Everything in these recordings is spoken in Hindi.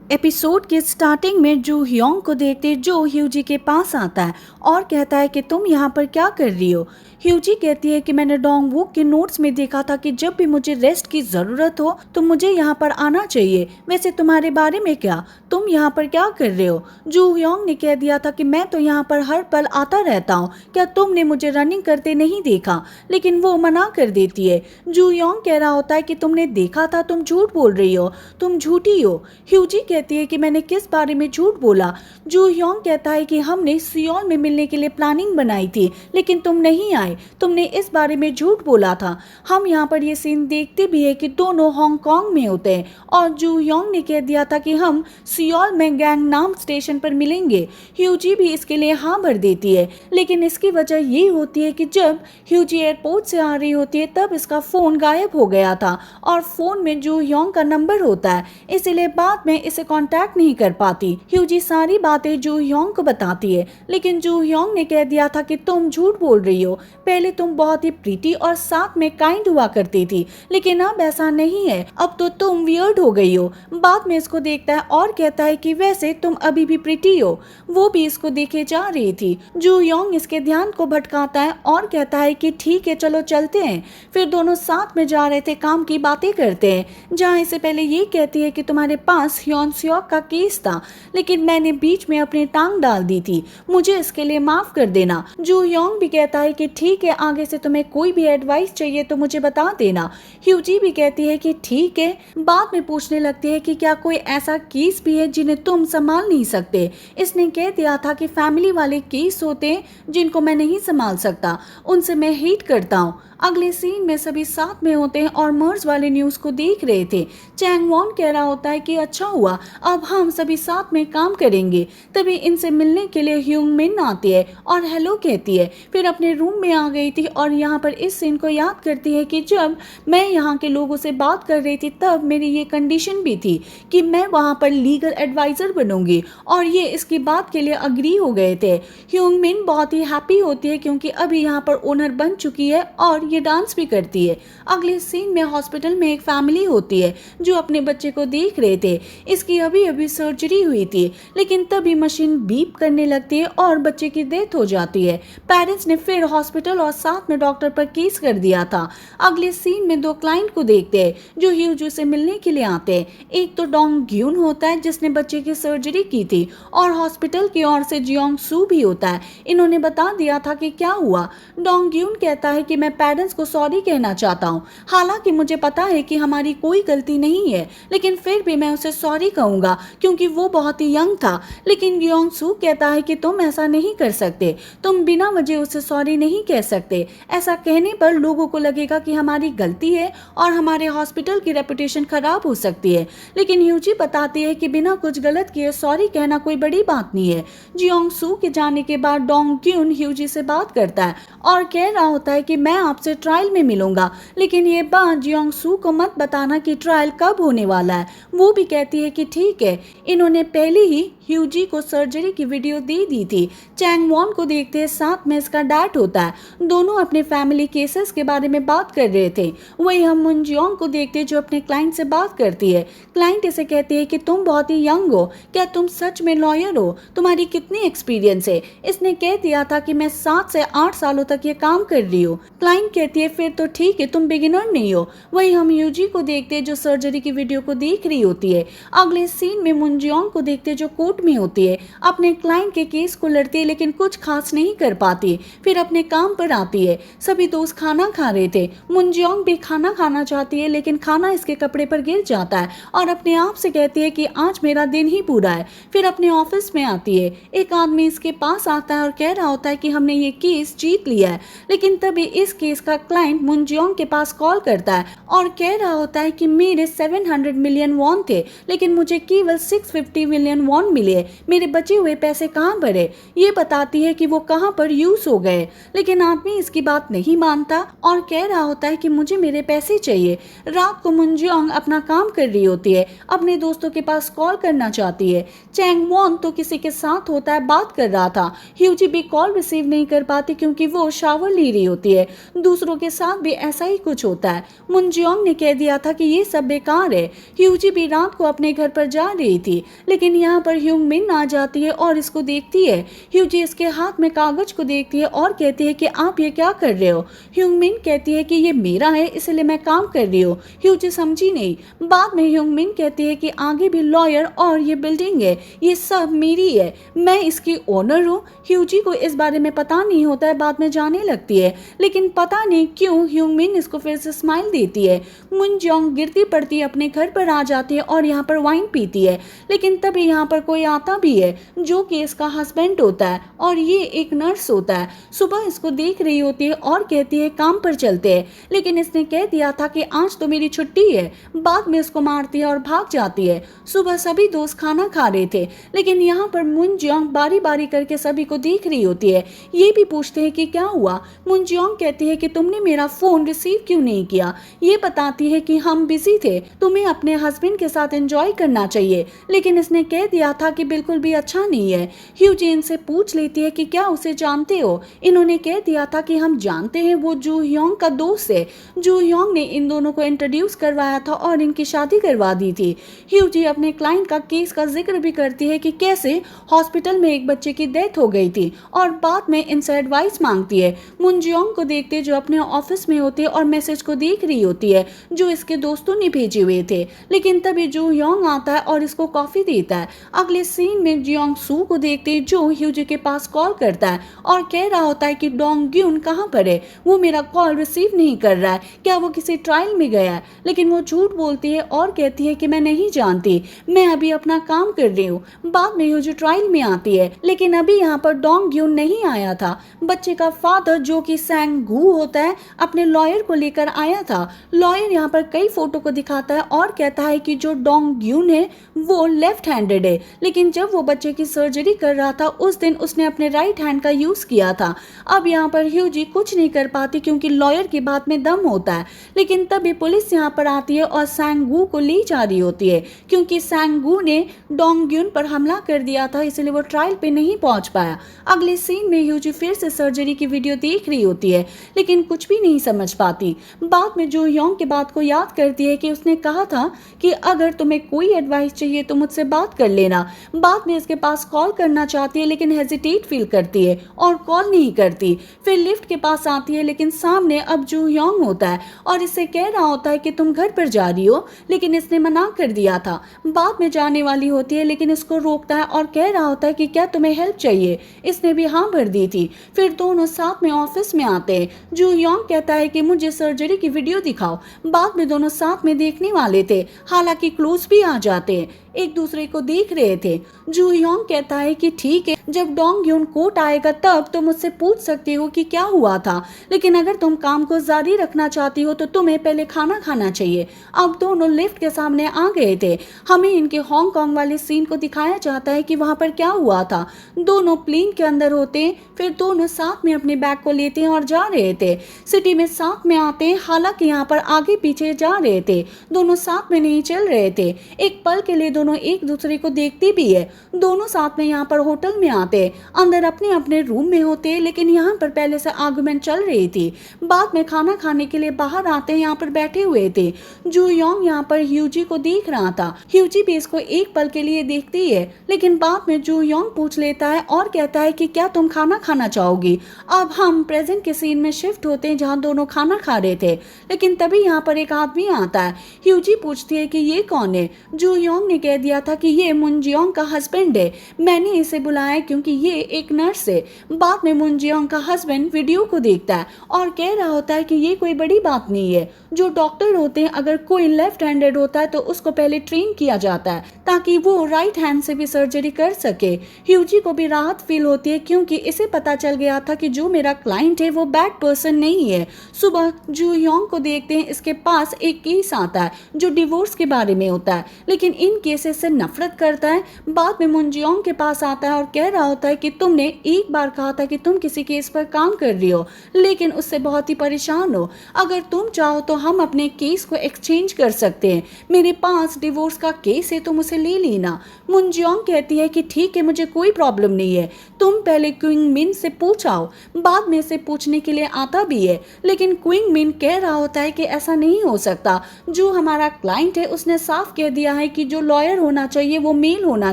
एपिसोड के स्टार्टिंग में जू ह्योंग को देखते जो ह्यूजी के पास आता है और कहता है कि तुम यहाँ पर क्या कर रही हो। ह्यूजी कहती है कि मैंने डोंग वूक के नोट्स में देखा था कि जब भी मुझे रेस्ट की जरूरत हो तो मुझे यहाँ पर आना चाहिए। वैसे तुम्हारे बारे में क्या, तुम यहाँ पर क्या कर रहे हो। जू ह्योंग ने कह दिया था कि मैं तो यहाँ पर हर पल आता रहता हूँ, क्या तुमने मुझे रनिंग करते नहीं देखा। लेकिन वो मना कर देती है। जू ह्योंग कह रहा होता है कि तुमने देखा था, तुम झूठ बोल रही हो, तुम झूठी हो। ह्यूजी कहती है कि मैंने किस बारे में झूठ बोला। जू ह्योंग कहता है कि हमने सियोल में मिलने के लिए प्लानिंग बनाई थी लेकिन तुम नहीं आए, तुमने इस बारे में झूठ बोला था। हम यहाँ पर ये सीन देखते भी है कि दोनों हांगकांग में होते हैं और जू ह्योंग ने कह दिया था कि हम सियोल में गैंगनाम स्टेशन पर मिलेंगे। ह्यूजी भी इसके लिए हाँ भर देती है, लेकिन इसकी वजह ये होती है कि जब ह्यूजी एयरपोर्ट से आ रही होती है तब इसका फोन गायब हो गया था और फोन में जू ह्योंग का नंबर होता है, इसलिए बाद में इसे कांटेक्ट नहीं कर पाती। ह्यूजी सारी बातें जू ह्योंग को बताती है, लेकिन जू ह्योंग ने कह दिया था कि तुम झूठ बोल रही हो, पहले तुम बहुत ही प्रीटी और साथ में काइंड हुआ करती थी लेकिन अब ऐसा नहीं है, अब तो तुम वियर्ड हो गई हो। बाद में इसको देखता है और कहता है कि वैसे तुम अभी भी प्रीटी हो। वो भी इसको देखे जा रही थी। जू ह्योंग इसके ध्यान को भटकाता है और कहता है कि ठीक है चलो चलते हैं। फिर दोनों साथ में जा रहे थे, काम की बातें करते हैं, जहाँ इससे पहले ये कहती है कि तुम्हारे पास ह्योन स्योक का केस था लेकिन मैंने बीच में अपनी टांग डाल दी थी, मुझे इसके लिए माफ कर देना। जू ह्योंग भी कहता है कि ठीक है, आगे से तुम्हें कोई भी एडवाइस चाहिए तो मुझे बता देना। ह्यूजी भी कहती है कि ठीक है। बाद में पूछने लगती है कि क्या कोई ऐसा केस भी है जिन्हें तुम संभाल नहीं सकते। इसने कह दिया था कि फैमिली वाले केस होते हैं जिनको मैं नहीं संभाल सकता, उनसे मैं हेट करता हूँ। अगले सीन में सभी साथ में होते हैं और मर्ज वाले न्यूज को देख रहे थे। चैंग वॉन कह रहा होता है कि अच्छा हुआ, अब हम सभी साथ में काम करेंगे। तभी इनसे मिलने के लिए ह्यूंग मिन आती है और हेलो कहती है, फिर अपने रूम में आ गई थी और यहाँ पर इस सीन को याद करती है कि जब मैं यहाँ के लोगों से बात कर रही थी तब मेरी ये कंडीशन भी थी कि मैं वहाँ पर लीगल एडवाइजर बनूंगी और ये इसकी बात के लिए अग्री हो गए थे। ह्यूंग मिन बहुत ही हैप्पी होती है क्योंकि अभी यहाँ पर ओनर बन चुकी है और ये डांस भी करती है। अगले सीन में हॉस्पिटल में एक फैमिली होती है जो अपने बच्चे को देख रहे थे। इसकी अभी अभी सर्जरी हुई थी लेकिन तभी मशीन बीप करने लगती है और बच्चे की डेथ हो जाती है। पेरेंट्स ने फिर हॉस्पिटल और साथ में डॉक्टर पर केस कर दिया था। अगले सीन में दो क्लाइंट को देखते हैं जो ह्यूजू से मिलने के लिए आते हैं। एक तो डोंग ग्यून होता है जिसने बच्चे की सर्जरी की थी और हॉस्पिटल की ओर से जियोंग सू भी होता है। इन्होंने बता दिया था कि क्या हुआ। डोंग ग्यून कहता है कि मैं पेरेंट्स को सॉरी कहना चाहता हूँ, हालांकि मुझे पता है कि हमारी कोई गलती नहीं है लेकिन फिर भी मैं उसे सॉरी कहूंगा क्योंकि वो बहुत ही यंग था। लेकिन जियोंग सू कहता है कि तुम ऐसा नहीं कर सकते, तुम बिना वजह उसे सॉरी नहीं कह सकते। ऐसा कहने पर लोगों को लगेगा कि हमारी गलती है और हमारे हॉस्पिटल की रेपुटेशन खराब हो सकती है। लेकिन ह्यूजी बताती है कि बिना कुछ गलत किए सॉरी कहना कोई बड़ी बात नहीं है। जियोंग सू के जाने के बाद डोंग ग्यून ह्यूजी से बात करता है और कह रहा होता है कि मैं आपसे ट्रायल में मिलूंगा, लेकिन ये बात जियोंग सू को मत बताना कि ट्रायल कब होने वाला है। वो भी कहती है कि ठीक है। इन्होंने पहले ही ह्यूजी को सर्जरी की वीडियो दे दी थी। चैंग वॉन को देखते हैं साथ में इसका डैड होता है। दोनों अपने फैमिली केसेस के बारे में बात कर रहे थे। वही हम मुनजियोंग को देखते हैं जो अपने क्लाइंट से बात करती है। क्लाइंट इसे कहती है कि तुम बहुत ही यंग हो, क्या तुम सच में लॉयर हो, तुम्हारी कितनी एक्सपीरियंस है। इसने कह दिया था कि मैं 7 से 8 सालों तक ये काम कर रही हूँ। क्लाइंट कहती है फिर तो ठीक है, तुम बिगिनर नहीं हो। वही हम ह्यूजी को देखते हैं जो सर्जरी की वीडियो को देख रही होती है। अगले सीन में मुनजियोंग को देखते हैं जो कोर्ट में होती है, अपने क्लाइंट के केस को लड़ती है लेकिन कुछ खास नहीं कर पाती। फिर अपने काम पर आती है। सभी दोस्त खाना खा रहे थे। मुनजियोंग भी खाना खाना चाहती है लेकिन खाना इसके कपड़े पर गिर जाता है और अपने आप से कहती है कि आज मेरा दिन ही पूरा है। फिर अपने ऑफिस में आती है। एक आदमी इसके पास आता है और कह रहा होता है कि हमने ये केस जीत लिया है। लेकिन तभी इस केस का क्लाइंट मुनजियोंग के पास कॉल करता है और कह रहा होता है कि मेरे 700 मिलियन वॉन थे लेकिन मुझे केवल 650 मिलियन वॉन मिले, मेरे बचे हुए पैसे कहाँ पर है। ये बताती है कि वो कहाँ पर यूज हो गए, लेकिन आदमी इसकी बात नहीं मानता और कह रहा होता है कि मुझे मेरे पैसे चाहिए। रात को मुनजियोंग अपना काम कर रही होती है, अपने दोस्तों के पास कॉल करना चाहती है। चैंग वॉन तो किसी के साथ होता है, बात कर रहा था। ह्यूजी भी कॉल रिसीव नहीं कर पाती क्योंकि वो शावर ले रही होती है। दूसरों के साथ भी ऐसा ही कुछ होता है। मुनजियोंग ने कह दिया था कि ये सब बेकार है। ह्यूजी भी रात को अपने घर पर जा रही थी, लेकिन यहाँ पर ह्यूंग मिन आ जाती है और इसको देखती है। ह्यूजी इसके हाथ में कागज को देखती है और कहती है कि आप ये क्या कर रहे हो। ह्यूंग मिन कहती है कि ये मेरा है, इसलिए मैं काम कर रही हूँ। ह्यूजी समझी नहीं। बाद में ह्यूंग मिन कहती है कि आगे भी लॉयर और ये बिल्डिंग है, ये सब मेरी है, मैं इसकी ओनर हूँ। ह्यूजी को इस बारे में पता नहीं होता है, बाद में जाने लगती है, लेकिन पता नहीं क्यों ह्यूंग मिन इसको फिर से स्माइल देती है। मुन जोंग गिरती पड़ती अपने घर पर आ जाती है और यहाँ पर वाइन पीती है, लेकिन तभी यहाँ पर कोई आता भी है जो कि इसका हस्बैंड होता है और ये एक नर्स होता है। सुबह इसको देख रही होती है और कहती है काम पर चलते हैं, लेकिन इसने कह दिया था कि आज तो मेरी छुट्टी है। बाद में इसको मारती है और भाग जाती है। सुबह सभी दोस्त खाना खा रहे थे, लेकिन यहाँ पर मुन जोंग बारी बारी करके सभी को देख रही होती है। ये भी पूछते हैं कि क्या हुआ। मुन जोंग कहती है कि तुमने मेरा फोन रिसीव क्यों नहीं किया। ये बताती है कि हम बिजी थे, तुम्हें अपने हस्बैंड के साथ एंजॉय करना चाहिए, लेकिन इसने कह दिया था कि बिल्कुल भी अच्छा नहीं है। ह्यूजी इनसे पूछ लेती है कि क्या उसे जानते हो। इन्होंने कह दिया था कि हम जानते हैं, वो जू ह्योंग का दोस्त है। जू ह्योंग ने इन दोनों को इंट्रोड्यूस करवाया था और इनकी शादी करवा दी थी। ह्यूजी अपने क्लाइंट का केस का जिक्र भी करती है कि कैसे हॉस्पिटल में एक बच्चे की डेथ हो गई थी और बाद में इनसे एडवाइस मांगती है। मुन जियोंग को देखते जो अपने ऑफिस में होते और मैसेज को देख रही होती है जो इसके दोस्तों ने भेजे हुए थे, लेकिन तभी जू ह्योंग आता है और इसको कॉफी देता है। अगले सीन में जियोंग सू को देखते जो ह्यूजी के पास कॉल करता है और कह रहा होता है कि डोंग ग्यून कहाँ पर है, वो मेरा कॉल रिसीव नहीं कर रहा है, क्या वो किसी ट्रायल में गया है। लेकिन वो झूठ बोलती है और कहती है कि मैं नहीं जानती, मैं अभी अपना काम कर रही हूँ। बाद में ह्यूजी ट्रायल में आती है, लेकिन अभी यहाँ पर डोंग ग्यून नहीं आया था। बच्चे का फादर जो कि सैंग गू होता है अपने लॉयर को लेकर आया था। लॉयर यहाँ पर कई फोटो को दिखाता है और कहता है कि जो डोंग ग्यून है वो लेफ्ट हैंडेड है, लेकिन जब वो बच्चे की सर्जरी कर रहा था उस दिन उसने अपने राइट हैंड का यूज किया था। अब यहाँ पर ह्यूजी कुछ नहीं कर पाती क्योंकि लॉयर की बात में दम होता है, लेकिन तभी पुलिस यहाँ पर आती है और सैंग गू को ले जा रही होती है क्योंकि सैंग गू ने डोंग ग्यून पर हमला कर दिया था, इसलिए वो ट्रायल पे नहीं पहुंच पाया। अगले सीन में ह्यूजी फिर से सर्जरी की वीडियो देख रही होती है, लेकिन कुछ भी नहीं समझ पाती। बाद में जो ह्योंग की बात को याद करती है कि उसने कहा था कि अगर तुम्हें कोई एडवाइस चाहिए तो मुझसे बात कर लेना। बाद में इसके पास कॉल करना चाहती है लेकिन हेजिटेट फील करती है और कॉल नहीं करती। फिर लिफ्ट के पास आती है, लेकिन सामने अब जू ह्योंग होता है और इससे कह रहा होता है कि तुम घर पर जा रही हो, लेकिन इसने मना कर दिया था। बाद में जाने वाली होती है, लेकिन इसको रोकता है और कह रहा होता है कि क्या तुम्हें हेल्प चाहिए। इसने भी हाँ भर दी थी। फिर दोनों साथ में ऑफिस में आते हैं। जू ह्योंग कहता है कि मुझे सर्जरी की वीडियो दिखाओ। बाद में दोनों साथ में देखने वाले थे, हालांकि क्लोज भी आ जाते हैं, एक दूसरे को देख रहे थे। जू ह्योंग कहता है कि ठीक है, जब डोंग ग्यून कोर्ट आएगा तब तुम मुझसे पूछ सकती हो कि क्या हुआ था, लेकिन अगर तुम काम को जारी रखना चाहती हो तो तुम्हें पहले खाना खाना चाहिए। अब दोनों लिफ्ट के सामने आ गए थे। हमें इनके हांगकांग वाले सीन को दिखाया जाता है कि वहां पर क्या हुआ था। दोनों प्लेन के अंदर होते, फिर दोनों साथ में अपने बैग को लेते हैं और जा रहे थे। सिटी में साथ में आते हैं, हालांकि यहाँ पर आगे पीछे जा रहे थे, दोनों साथ में नहीं चल रहे थे। एक पल के लिए दोनों एक दूसरे को देखते भी है। दोनों साथ में यहाँ पर होटल में आते, अंदर अपने अपने रूम में होते, लेकिन यहाँ पर पहले से आर्गुमेंट चल रही थी। बाद में खाना खाने के लिए बाहर आते, यहाँ पर बैठे हुए थे। जू ह्योंग यहाँ पर ह्यूजी को देख रहा था। ह्यूजी भी इसको एक पल के लिए देखती है, लेकिन बाद में जू ह्योंग पूछ लेता है और कहता है कि क्या तुम खाना खाना चाहोगी। अब हम प्रेजेंट के सीन में शिफ्ट होते हैं जहाँ दोनों खाना खा रहे थे, लेकिन तभी यहाँ पर एक आदमी आता है। ह्यूजी पूछती है कि ये कौन है। जू ह्योंग ने कह दिया था कि ये मुन जियोंग का हस्बैंड है, मैंने इसे बुलाया क्योंकि ये एक नर्स है। बाद में मुन जियोंग का हस्बैंड वीडियो को देखता है और कह रहा होता है कि ये कोई बड़ी बात नहीं है। जो डॉक्टर होते हैं, अगर कोई लेफ्ट हैंडेड होता है तो उसको पहले ट्रेन किया जाता है ताकि वो राइट हैंड से भी सर्जरी कर सके। ह्यूजी को भी राहत फील होती है क्योंकि इसे पता चल गया था कि जो मेरा क्लाइंट है वो बैड पर्सन नहीं है। सुबह जू ह्योंग को देखते हैं, इसके पास एक केस आता है जो डिवोर्स के बारे में होता है, लेकिन इन केसेस से नफरत करता है। बाद में मुन जियोंग के पास आता है और कह रहा होता है कि तुमने एक बार कहा था कि तुम किसी केस पर काम कर रही हो, लेकिन उससे बहुत ही परेशान हो। अगर तुम चाहो तो हम अपने केस को एक्सचेंज कर सकते हैं, मेरे पास डिवोर्स का केस है, तुम उसे ले लेना। मुन जियोंग कहती है कि ठीक है, मुझे कोई प्रॉब्लम नहीं है, तुम पहले क्विंग मिन से पूछाओ। बाद में से पूछने के लिए आता भी है, लेकिन क्विंग मिन कह रहा होता है कि ऐसा नहीं हो सकता, जो हमारा क्लाइंट है उसने साफ कह दिया है कि जो लॉयर लॉयर होना चाहिए, वो मेल होना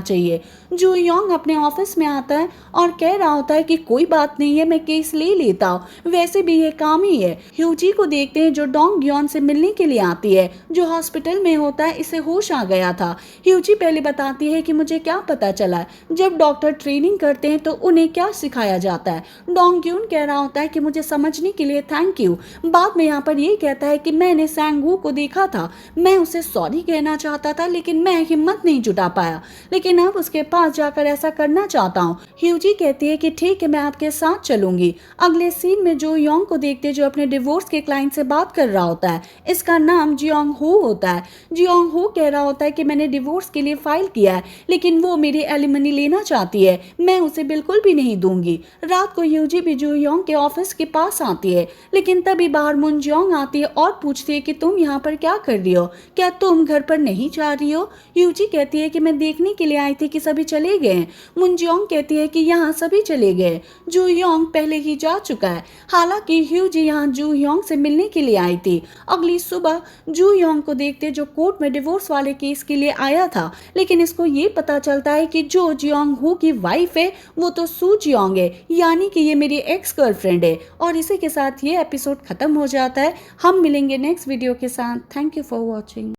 चाहिए। जू योंग अपने ऑफिस में आता है और कह रहा होता है कि कोई बात नहीं है, मैं केस ले लेता हूँ, वैसे भी ये काम ही है। ह्यूजी को देखते हैं जो डोंग ग्योन से मिलने के लिए आती है, जो हॉस्पिटल में होता है। इसे होश आ गया था। ह्यूजी पहले बताती है कि मुझे क्या पता चला, जब डॉक्टर ट्रेनिंग करते हैं तो उन्हें क्या सिखाया जाता है। डोंग ग्यून कह रहा होता है कि मुझे समझने के लिए थैंक यू। बाद में यहाँ पर ये कहता है कि मैंने सैंग वू को देखा था, मैं उसे सॉरी कहना चाहता था लेकिन मैं हिम्मत नहीं जुटा पाया, लेकिन अब उसके पास जाकर ऐसा करना चाहता हूँ। ह्यूजी कहती है कि ठीक है, मैं आपके साथ चलूंगी। अगले सीन में जो योंग को देखते जो अपने डिवोर्स के क्लाइंट से बात कर रहा होता है। इसका नाम जियोंग हो होता है। जियोंग हो कह रहा होता है कि मैंने डिवोर्स के लिए फाइल किया है, लेकिन वो मेरी एलिमनी लेना चाहती है, मैं उसे बिल्कुल भी नहीं दूंगी। रात को ह्यूजी भी जू योंग के ऑफिस के पास आती है, लेकिन तभी बाहर मुन जियोंग आती है और पूछती है कि तुम यहाँ पर क्या कर रही हो, क्या तुम घर पर नहीं जा रही हो। ह्यूजी कहती है कि मैं देखने के लिए आई थी कि सभी चले गए हैं। मुन जियोंग कहती है कि यहाँ सभी चले गए, जू योंग पहले ही जा चुका है। हालांकि ह्यूजी यहाँ जू योंग से मिलने के लिए आई थी। अगली सुबह जू योंग को देखते जो कोर्ट में डिवोर्स वाले केस के लिए आया था, लेकिन इसको ये पता चलता है कि जो जियोंग हो की वाइफ है वो तो सू जियोंग है, यानी कि ये मेरी एक्स गर्लफ्रेंड है। और इसी के साथ ये एपिसोड खत्म हो जाता है। हम मिलेंगे नेक्स्ट वीडियो के साथ। Thank you for watching.